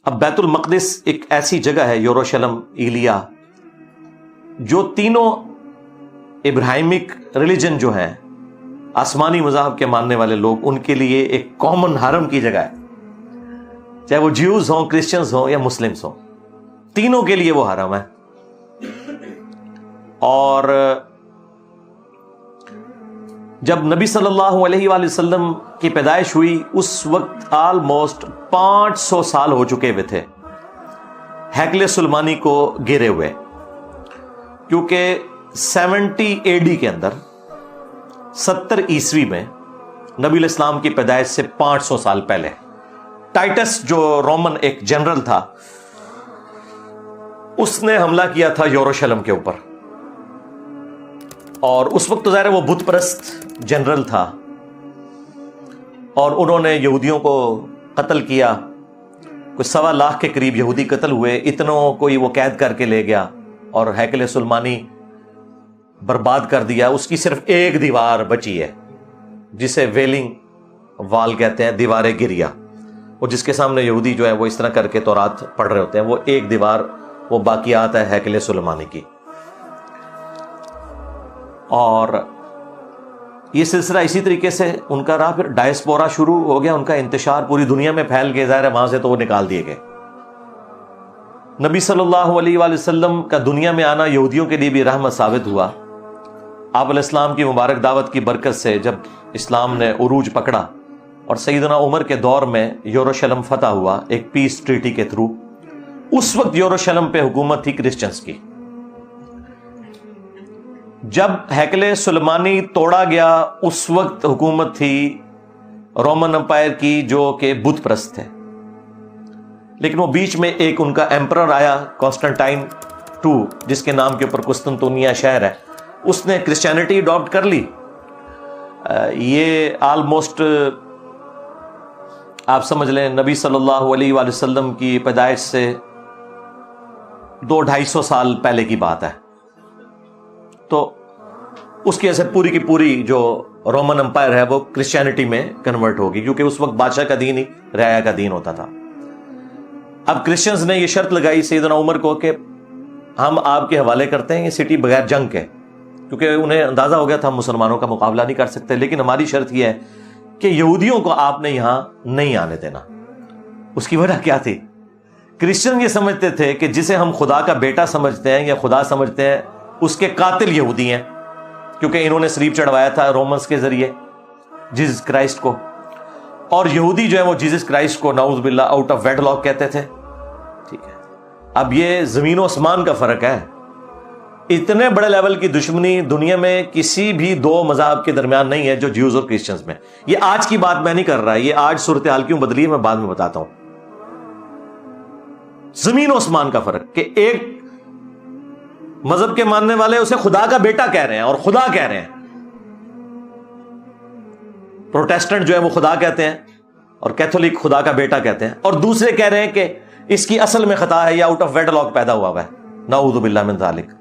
اب بیت المقدس ایک ایسی جگہ ہے، یروشلم، ایلیا، جو تینوں ابراہیمک ریلیجن جو ہیں، آسمانی مذاہب کے ماننے والے لوگ، ان کے لیے ایک کامن حرم کی جگہ ہے، چاہے وہ جیوز ہوں، کرسچنز ہوں یا مسلمز ہوں، تینوں کے لیے وہ حرم ہے۔ اور جب نبی صلی اللہ علیہ وآلہ وسلم کی پیدائش ہوئی اس وقت آلموسٹ 500 سال ہو چکے ہوئے تھے ہیکل سلیمانی کو گرے ہوئے، کیونکہ 70 AD کے اندر 70 عیسوی میں نبی علیہ السلام کی پیدائش سے 500 سال پہلے ٹائٹس جو رومن ایک جنرل تھا، اس نے حملہ کیا تھا یروشلم کے اوپر، اور اس وقت تو ظاہر ہے وہ بت پرست جنرل تھا، اور انہوں نے یہودیوں کو قتل کیا، کوئی 1.25 لاکھ کے قریب یہودی قتل ہوئے، اتنوں کوئی وہ قید کر کے لے گیا اور ہیکل سلیمانی برباد کر دیا۔ اس کی صرف ایک دیوار بچی ہے جسے ویلنگ وال کہتے ہیں، دیوار گریا، اور جس کے سامنے یہودی جو ہے وہ اس طرح کر کے تورات پڑھ رہے ہوتے ہیں، وہ ایک دیوار وہ باقیات ہے ہیکل سلیمانی کی۔ اور یہ سلسلہ اسی طریقے سے ان کا رہا، پھر ڈائسپورا شروع ہو گیا، ان کا انتشار پوری دنیا میں پھیل گیا، ظاہر ہے وہاں سے تو وہ نکال دیے گئے۔ نبی صلی اللہ علیہ وآلہ وسلم کا دنیا میں آنا یہودیوں کے لیے بھی رحمت ثابت ہوا۔ آپ علیہ السلام کی مبارک دعوت کی برکت سے جب اسلام نے عروج پکڑا اور سیدنا عمر کے دور میں یروشلم فتح ہوا ایک پیس ٹریٹی کے تھرو، اس وقت یروشلم پہ حکومت تھی کرسچنز کی۔ جب ہیکل سلیمانی توڑا گیا اس وقت حکومت تھی رومن امپائر کی، جو کہ بت پرست تھے، لیکن وہ بیچ میں ایک ان کا ایمپرر آیا کانسٹنٹائن II، جس کے نام کے اوپر قسطنطنیہ شہر ہے، اس نے کرسچینٹی اڈاپٹ کر لی۔ یہ آلموسٹ آپ سمجھ لیں نبی صلی اللہ علیہ وآلہ وسلم کی پیدائش سے 200-250 سال پہلے کی بات ہے۔ تو اس کی وجہ سے پوری کی پوری جو رومن امپائر ہے وہ کرسچینٹی میں کنورٹ ہوگی، کیونکہ اس وقت بادشاہ کا دین ہی رعایا کا دین ہوتا تھا۔ اب کرسچنز نے یہ شرط لگائی سیدنا عمر کو کہ ہم آپ کے حوالے کرتے ہیں یہ سٹی بغیر جنگ کے، کیونکہ انہیں اندازہ ہو گیا تھا ہم مسلمانوں کا مقابلہ نہیں کر سکتے، لیکن ہماری شرط یہ ہے کہ یہودیوں کو آپ نے یہاں نہیں آنے دینا۔ اس کی وجہ کیا تھی؟ کرسچن یہ سمجھتے تھے کہ جسے ہم خدا کا بیٹا سمجھتے ہیں یا خدا سمجھتے ہیں، اس کے قاتل یہودی ہیں، کیونکہ انہوں نے صلیب چڑھوایا تھا رومنز کے ذریعے جیزس کرائسٹ کو، اور یہودی جو ہے وہ جیزس کرائسٹ کو نعوذ باللہ آؤٹ آف ویڈ لاک کہتے تھے۔ ٹھیک ہے، اب یہ زمین و آسمان کا فرق ہے۔ اتنے بڑے لیول کی دشمنی دنیا میں کسی بھی دو مذاہب کے درمیان نہیں ہے جو جیوز اور کرسچنز میں۔ یہ آج کی بات میں نہیں کر رہا، یہ آج صورتحال کیوں بدلی ہے میں بعد میں بتاتا ہوں۔ زمین و آسمان کا فرق کہ ایک مذہب کے ماننے والے اسے خدا کا بیٹا کہہ رہے ہیں اور خدا کہہ رہے ہیں، پروٹیسٹنٹ جو ہے وہ خدا کہتے ہیں اور کیتھولک خدا کا بیٹا کہتے ہیں، اور دوسرے کہہ رہے ہیں کہ اس کی اصل میں خطا ہے یا آؤٹ آف ویڈ لاک پیدا ہوا ہے، نعوذ باللہ من ذالک۔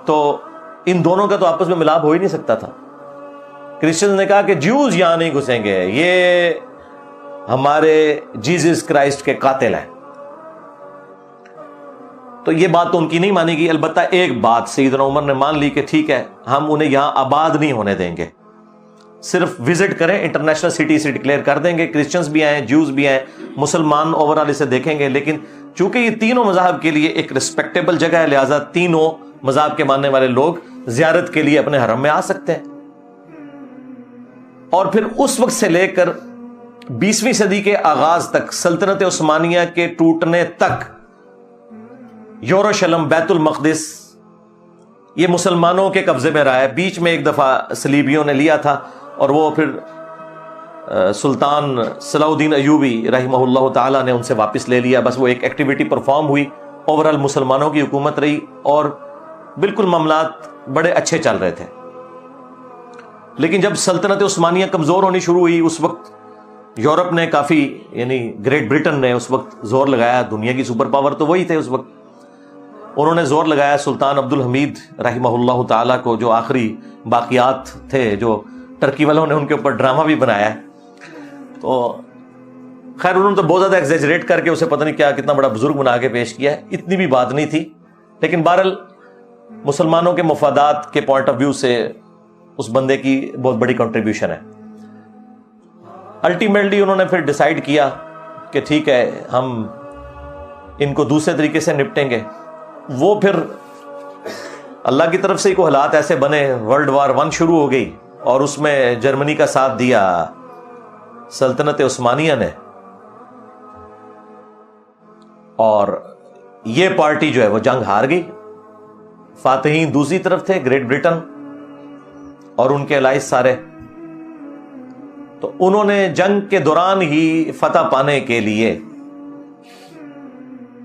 تو ان دونوں کا تو آپس میں ملاپ ہو ہی نہیں سکتا تھا۔ کرسچنز نے کہا کہ جیوز یہاں نہیں گھسیں گے، یہ ہمارے جیزس کرائسٹ کے قاتل ہیں، تو یہ بات تو ان کی نہیں مانی گئی۔ البتہ ایک بات سیدنا عمر نے مان لی کہ ٹھیک ہے ہم انہیں یہاں آباد نہیں ہونے دیں گے، صرف وزٹ کریں، انٹرنیشنل سٹی سے ڈکلیئر کر دیں گے، کرسچنز بھی آئیں، جیوز بھی آئیں، مسلمان اوورال اسے دیکھیں گے، لیکن چونکہ یہ تینوں مذاہب کے لیے ایک ریسپیکٹیبل جگہ ہے، لہٰذا تینوں مذاہب کے ماننے والے لوگ زیارت کے لیے اپنے حرم میں آ سکتے ہیں۔ اور پھر اس وقت سے لے کر 20ویں صدی کے آغاز تک، سلطنت عثمانیہ کے ٹوٹنے تک، یروشلم، بیت المقدس یہ مسلمانوں کے قبضے میں رہا ہے۔ بیچ میں ایک دفعہ صلیبیوں نے لیا تھا، اور وہ پھر سلطان صلاح الدین ایوبی رحمہ اللہ تعالیٰ نے ان سے واپس لے لیا۔ بس وہ ایک ایکٹیویٹی پرفارم ہوئی، اوورال مسلمانوں کی حکومت رہی، اور بالکل معاملات بڑے اچھے چل رہے تھے۔ لیکن جب سلطنت عثمانیہ کمزور ہونی شروع ہوئی، اس وقت یورپ نے کافی، یعنی گریٹ برٹن نے اس وقت زور لگایا، دنیا کی سپر پاور تو وہی تھے اس وقت، انہوں نے زور لگایا سلطان عبد الحمید رحمہ اللہ تعالیٰ کو، جو آخری باقیات تھے، جو ٹرکی والوں نے ان کے اوپر ڈرامہ بھی بنایا ہے، تو خیر انہوں نے تو بہت زیادہ ایگزیجریٹ کر کے اسے پتہ نہیں کیا کتنا بڑا بزرگ بنا کے پیش کیا ہے، اتنی بھی بات نہیں تھی، لیکن بہرحال مسلمانوں کے مفادات کے پوائنٹ آف ویو سے اس بندے کی بہت بڑی کنٹریبیوشن ہے۔ الٹیمیٹلی انہوں نے پھر ڈیسائیڈ کیا کہ ٹھیک ہے ہم ان کو دوسرے طریقے سے نپٹیں گے۔ وہ پھر اللہ کی طرف سے کوئی حالات ایسے بنے، ورلڈ وار 1 شروع ہو گئی اور اس میں جرمنی کا ساتھ دیا سلطنت عثمانیہ نے، اور یہ پارٹی جو ہے وہ جنگ ہار گئی۔ فاتحین دوسری طرف تھے، گریٹ برٹن اور ان کے الائز سارے، تو انہوں نے جنگ کے دوران ہی فتح پانے کے لیے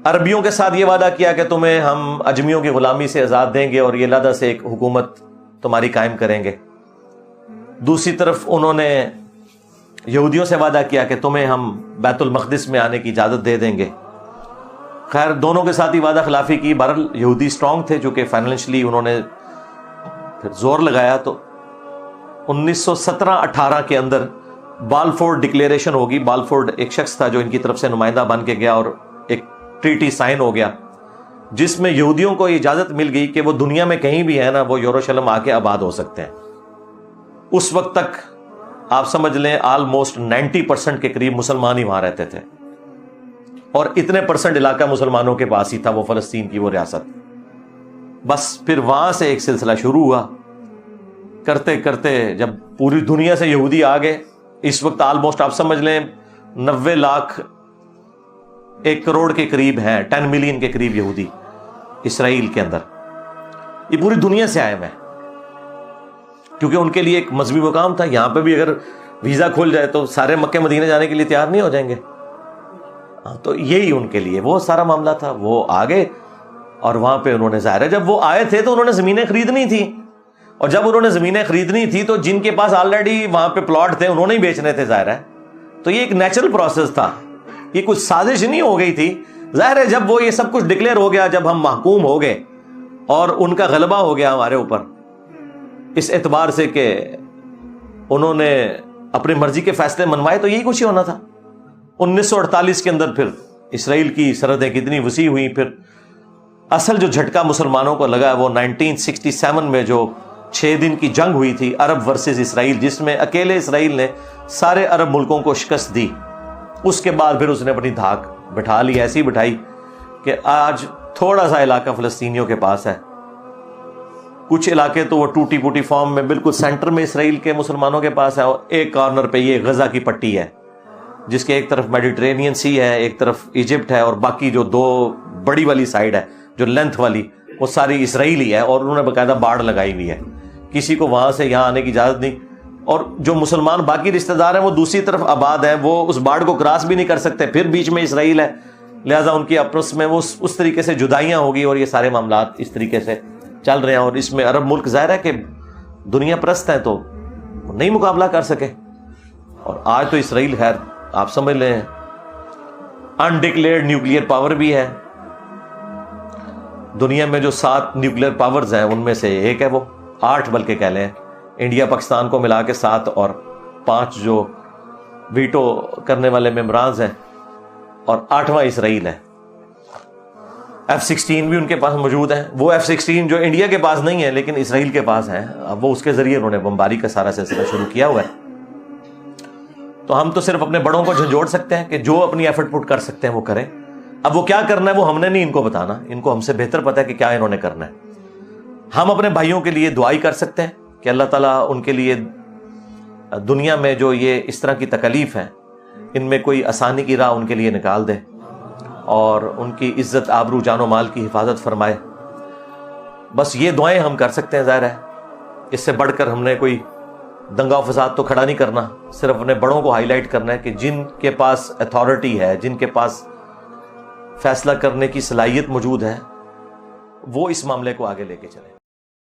عربیوں کے ساتھ یہ وعدہ کیا کہ تمہیں ہم اجمیوں کی غلامی سے آزاد دیں گے اور یہ علیحدہ سے ایک حکومت تمہاری قائم کریں گے۔ دوسری طرف انہوں نے یہودیوں سے وعدہ کیا کہ تمہیں ہم بیت المقدس میں آنے کی اجازت دے دیں گے۔ خیر دونوں کے ساتھ ہی وعدہ خلافی کی۔ بہرحال یہودی اسٹرانگ تھے چونکہ فائنینشلی انہوں نے پھر زور لگایا، تو 1917-18 کے اندر بالفورڈ ڈکلیریشن ہوگی۔ بالفورڈ ایک شخص تھا جو ان کی طرف سے نمائندہ بن کے گیا اور ایک ٹریٹی سائن ہو گیا جس میں یہودیوں کو اجازت مل گئی کہ وہ دنیا میں کہیں بھی ہے نا، وہ یروشلم آ کے آباد ہو سکتے ہیں۔ اس وقت تک آپ سمجھ لیں آلموسٹ 90% کے قریب مسلمان ہی وہاں رہتے تھے، اور اتنے % علاقہ مسلمانوں کے پاس ہی تھا، وہ فلسطین کی وہ ریاست۔ بس پھر وہاں سے ایک سلسلہ شروع ہوا، کرتے کرتے جب پوری دنیا سے یہودی آ گئے، اس وقت آلموسٹ آپ سمجھ لیں 90 لاکھ 1 کروڑ کے قریب ہیں، 10 ملین کے قریب یہودی اسرائیل کے اندر۔ یہ پوری دنیا سے آئے ہوئے ہیں کیونکہ ان کے لیے ایک مذہبی مقام تھا۔ یہاں پہ بھی اگر ویزا کھول جائے تو سارے مکہ مدینہ جانے کے لیے تیار نہیں ہو جائیں گے، تو یہی ان کے لیے وہ سارا معاملہ تھا۔ وہ آگے اور وہاں پہ انہوں نے ظاہر ہے جب وہ آئے تھے تو انہوں نے زمینیں خریدنی تھی، اور جب انہوں نے زمینیں خریدنی تھی تو جن کے پاس آلریڈی وہاں پہ پلاٹ تھے انہوں نے ہی بیچنے تھے، ظاہر ہے۔ تو یہ ایک نیچرل پروسیس تھا، یہ کچھ سازش نہیں ہو گئی تھی۔ ظاہر ہے جب وہ یہ سب کچھ ڈکلیئر ہو گیا، جب ہم محکوم ہو گئے اور ان کا غلبہ ہو گیا ہمارے اوپر، اس اعتبار سے کہ انہوں نے اپنی مرضی کے فیصلے منوائے، تو یہی کچھ ہی ہونا تھا۔ 1948 کے اندر پھر اسرائیل کی سرحدیں کتنی وسیع ہوئیں۔ پھر اصل جو جھٹکا مسلمانوں کو لگا وہ 1967 میں جو 6 دن کی جنگ ہوئی تھی عرب ورسز اسرائیل، جس میں اکیلے اسرائیل نے سارے عرب ملکوں کو شکست دی۔ اس کے بعد پھر اس نے اپنی دھاک بٹھا لی، ایسی بٹھائی کہ آج تھوڑا سا علاقہ فلسطینیوں کے پاس ہے، کچھ علاقے تو وہ ٹوٹی پوٹی فارم میں بالکل سینٹر میں اسرائیل کے مسلمانوں کے پاس ہے، اور ایک کارنر پہ یہ غزہ کی پٹی ہے جس کے ایک طرف میڈیٹرینین سی ہے، ایک طرف ایجپٹ ہے، اور باقی جو 2 بڑی والی سائیڈ ہے جو لینتھ والی وہ ساری اسرائیلی ہے، اور انہوں نے باقاعدہ باڑ لگائی ہوئی ہے، کسی کو وہاں سے یہاں آنے کی اجازت نہیں۔ اور جو مسلمان باقی رشتہ دار ہیں وہ دوسری طرف آباد ہیں، وہ اس باڑ کو کراس بھی نہیں کر سکتے، پھر بیچ میں اسرائیل ہے، لہٰذا ان کی آپس میں وہ اس طریقے سے جدائیاں ہوگی، اور یہ سارے معاملات اس طریقے سے چل رہے ہیں۔ اور اس میں عرب ملک ظاہر ہے کہ دنیا پرست ہیں تو نہیں مقابلہ کر سکے، اور آج تو اسرائیل خیر آپ سمجھ لیں انڈکلیئرڈ نیوکلیئر پاور بھی ہے۔ دنیا میں جو 7 نیوکلیئر پاورز ہیں ان میں سے ایک ہے، وہ 8 بلکہ کہہ لیں، انڈیا پاکستان کو ملا کے 7 اور 5 جو ویٹو کرنے والے ممبرانز ہیں، اور 8واں اسرائیل ہے۔ F-16 بھی ان کے پاس موجود ہیں، وہ F-16 جو انڈیا کے پاس نہیں ہے لیکن اسرائیل کے پاس ہیں، اب وہ اس کے ذریعے انہوں نے بمباری کا سارا سلسلہ شروع کیا ہوا ہے۔ تو ہم تو صرف اپنے بڑوں کو جھنجھوڑ سکتے ہیں کہ جو اپنی ایفرٹ پٹ کر سکتے ہیں وہ کریں۔ اب وہ کیا کرنا ہے وہ ہم نے نہیں ان کو بتانا، ان کو ہم سے بہتر پتہ ہے کہ کیا انہوں نے کرنا ہے۔ ہم اپنے بھائیوں کے لیے دعائی کر سکتے ہیں کہ اللہ تعالیٰ ان کے لیے دنیا میں جو یہ اس طرح کی تکلیف ہیں ان میں کوئی آسانی کی راہ ان کے لیے نکال دے، اور ان کی عزت آبرو جان و مال کی حفاظت فرمائے۔ بس یہ دعائیں ہم کر سکتے ہیں، ظاہر ہے اس سے بڑھ کر ہم نے کوئی دنگا و فساد تو کھڑا نہیں کرنا، صرف اپنے بڑوں کو ہائی لائٹ کرنا ہے کہ جن کے پاس اتھارٹی ہے، جن کے پاس فیصلہ کرنے کی صلاحیت موجود ہے، وہ اس معاملے کو آگے لے کے چلیں۔